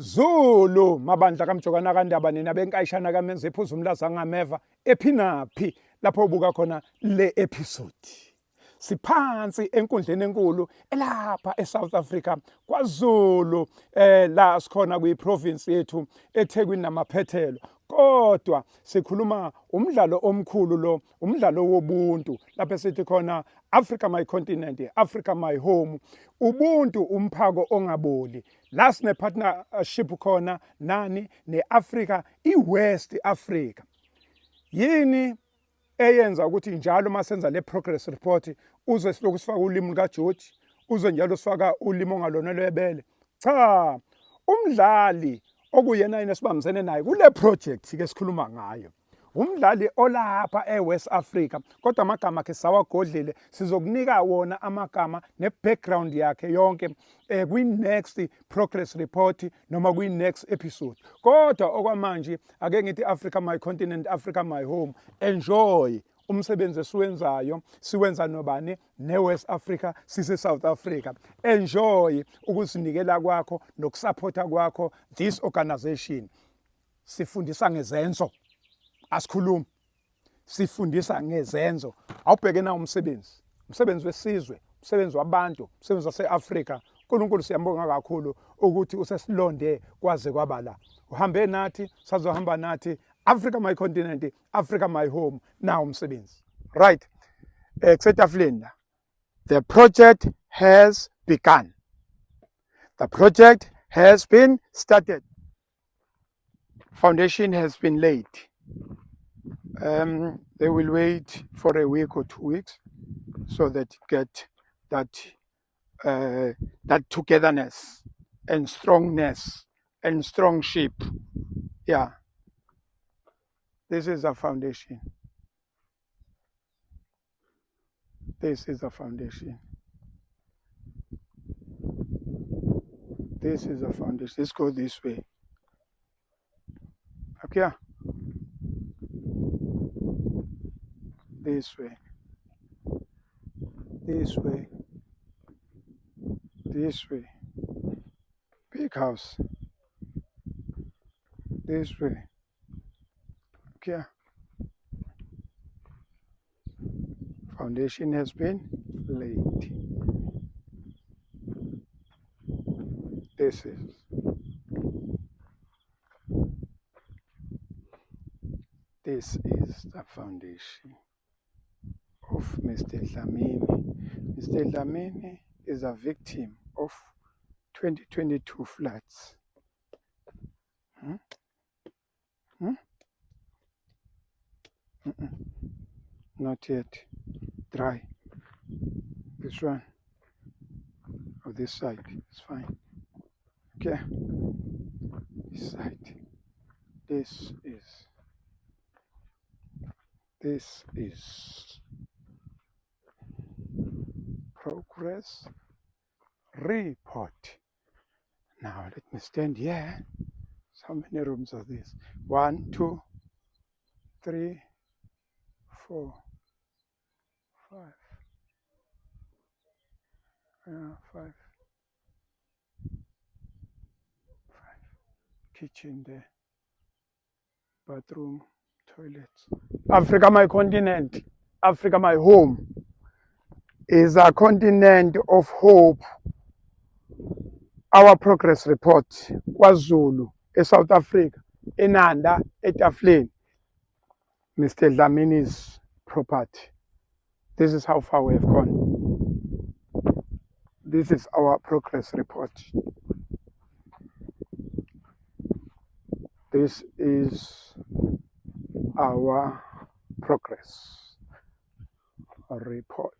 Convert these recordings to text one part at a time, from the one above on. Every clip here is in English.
Zulu mabandla kaMjokana kaNdaba nina benkayishana kamenza iphuzu umlaza ngameva ephinapi lapho ubuka khona le episode. Siphansi enkundleni enkulu elapha eSouth Africa kwaZulu la sikhona kuyiprovince yethu eThekwini namaphethelo. Kodwa sikhuluma umdlalo omkhulu lo, umdlalo wobuntu lapho sithi khona Africa my continent, Africa my home. Ubuntu umphako ongaboli. La sine partnership khona nani neAfrica iWest Africa. Yini eyenza ukuthi njalo masenza le progress report uze siloku sifaka ulimi likaGeorge, uze njalo sifaka ulimi ongalona lwebele? Cha, umdlali okuyena yena sibambisene naye kule project ke sikhuluma ngayo umdlali olapha eWest Africa, kodwa amagama akhe sawagodlile. Sizokunika wona amagama nebackground yakhe yonke kwi-next progress report noma kwi-next episode. Kodwa okwamanje ake ngithi Africa my continent, Africa my home. Enjoy umsebenzi esiwenzayo, siwenza nobani neWest Africa, sise South Africa. Enjoy ukuzinikela kwakho nokusupporta kwakho this organization. Sifundisa ngezenzo, asikhulumi, sifundisa ngezenzo. Awubheke na umsebenzi wesizwe, umsebenzi wabantu, umsebenzi wase-Afrika. uNkulunkulu siyambonga kakhulu ukuthi usesilonde kwaze kwaba la. Uhambe nathi, sazohamba nathi. Africa my continent, Africa my home. Now umsebenzi. Right. Kusetafuleni la. The project has begun. The project has been started. Foundation has been laid. They will wait for a week or 2 weeks so that get that togetherness and strongness and strong shape. Yeah. This is a foundation. This is a foundation. This is a foundation. Let's go this way. Up here. This way. This way. This way. Big house. This way. Okay. Foundation has been laid. This is the foundation of Mr. Dlamini. Mr. Dlamini is a victim of 2022 floods. Not yet. Dry. This one. Or this side. It's fine. Okay. This side. This is progress report. Now let me stand here. How many rooms are this? 1, 2, 3, 4, 5. 5. Kitchen there. Bathroom, toilets. Africa my continent, Africa my home, is a continent of hope. Our progress report, KwaZulu, South Africa, Enanda, Etafleni, Mr. Dlamini's property. This is how far we have gone. This is our progress report. This is our progress report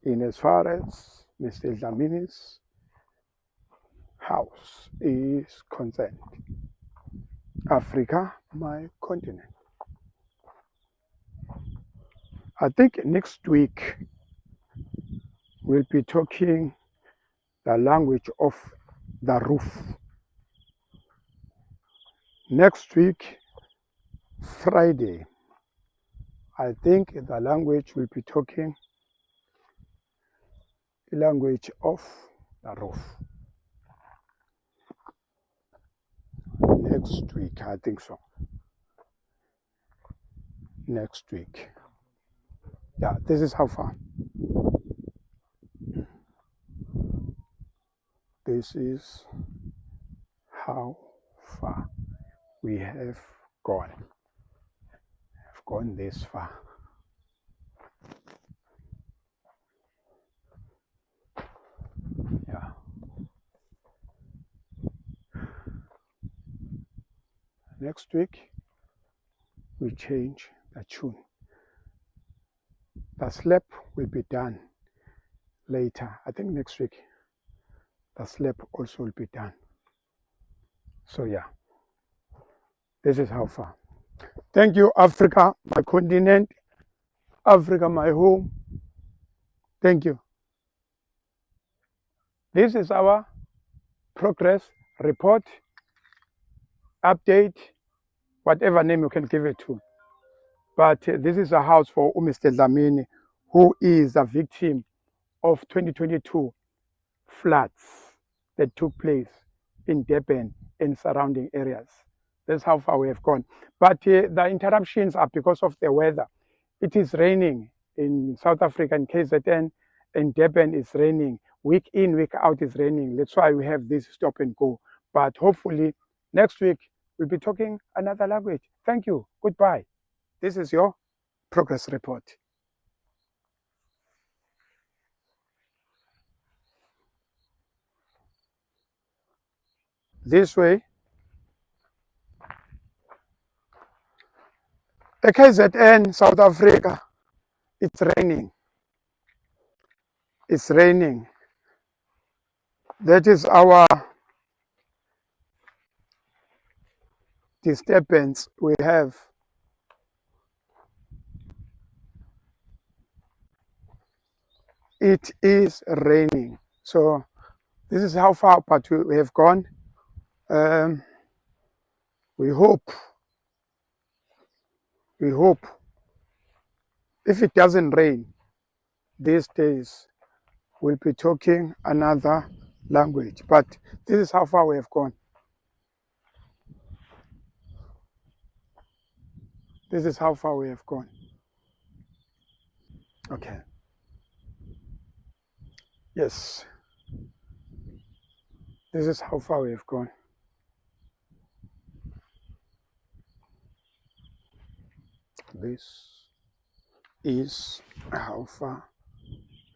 in as far as Mr. Dlamini's house is concerned. Africa, my continent. I think next week we'll be talking the language of the roof. Next week, Friday, I think the language will be talking the language of the roof. next week, I think so. Next week. Yeah, this is how far. This is how far we have gone. I've gone this far. Yeah. Next week, we change the tune. The slap will be done later. I think next week, the slap also will be done. So yeah, this is how far. Thank you, Africa, my continent, Africa, my home. Thank you. This is our progress report, update, whatever name you can give it to. But this is a house for Mr. Dlamini, who is a victim of 2022 floods that took place in Durban and surrounding areas. That's how far we have gone. But the interruptions are because of the weather. It is raining in South Africa, in KZN, and Durban is raining. Week in, week out is raining. That's why we have this stop and go. But hopefully next week we'll be talking another language. Thank you. Goodbye. This is your progress report. This way, the KZN, South Africa, it's raining. It's raining. That is our disturbance we have. It is raining. So this is how far but we have gone. We hope if it doesn't rain these days, we'll be talking another language. But this is how far we have gone. This is how far we have gone. Okay. Yes. This is how far we have gone. This is how far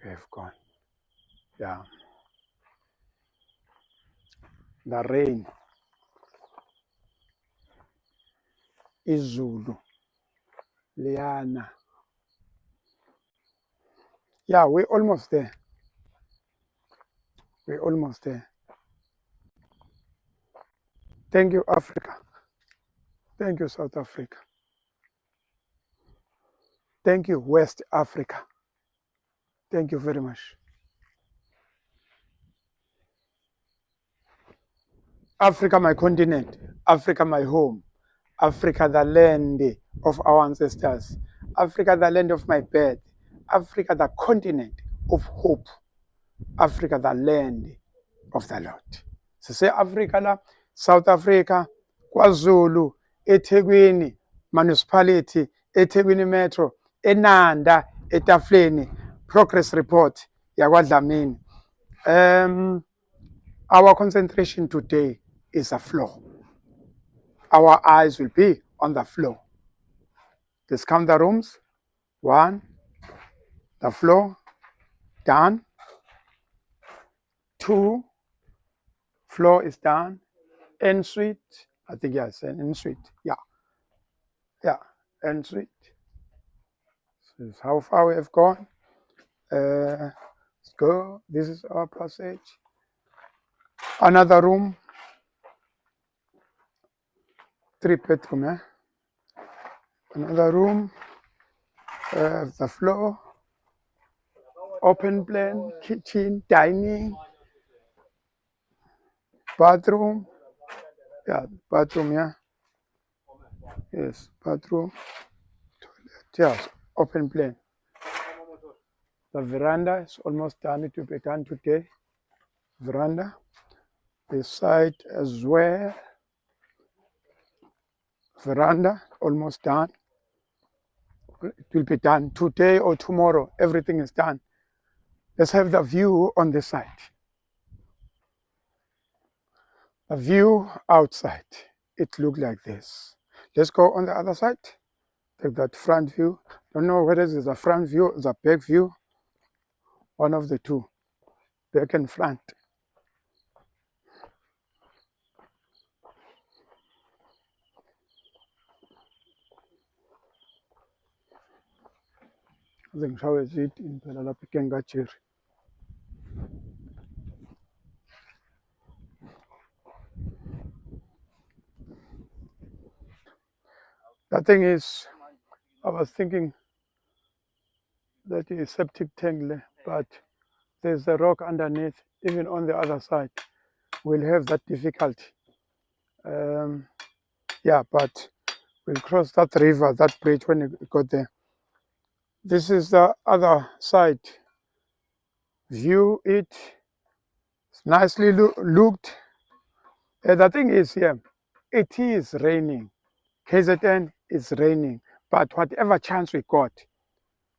we have gone. Yeah. The rain, izulu, liana. Yeah, we're almost there. We're almost there. Thank you, Africa. Thank you, South Africa. Thank you, West Africa. Thank you very much. Africa, my continent. Africa, my home. Africa, the land of our ancestors. Africa, the land of my birth. Africa, the continent of hope. Africa, the land of the Lord. Sise Africa la, South Africa, KwaZulu, eThekwini municipality, eThekwini metro, eNanda, eTafleni, progress report yakwaDlamini. Our concentration today is a floor. Our eyes will be on the floor. Let's count the rooms. 1, the floor, done. 2, floor is done. En-suite, I think yes, en-suite, yeah. Yeah, en-suite. This is how far we have gone. Let's go. This is our passage. Another room. 3-bedroom, eh? Another room. The floor. Open plan, kitchen, dining. Bathroom. Yeah, bathroom, yeah. Yes, bathroom. Toilet, yes, open plan. The veranda is almost done. It will be done today. Veranda. The side as well. Veranda, almost done. It will be done today or tomorrow. Everything is done. Let's have the view on this side. A view outside. It looked like this. Let's go on the other side. Take that front view. Don't know whether it's a front view or the back view. One of the two. Back and front. Zengishawe zit impela lapha eKengajeri. The thing is, I was thinking that is septic tank there, but there's a rock underneath, even on the other side. We'll have that difficulty. Yeah, but we'll cross that river, that bridge when you got there. This is the other side. View it. It's nicely looked. The thing is here, it is raining. KZN is raining, but whatever chance we got,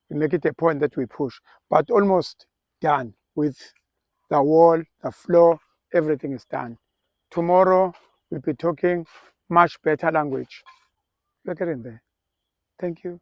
we make it a point that we push. But almost done with the wall, the floor, everything is done. Tomorrow we'll be talking much better language. Look at it there. Thank you.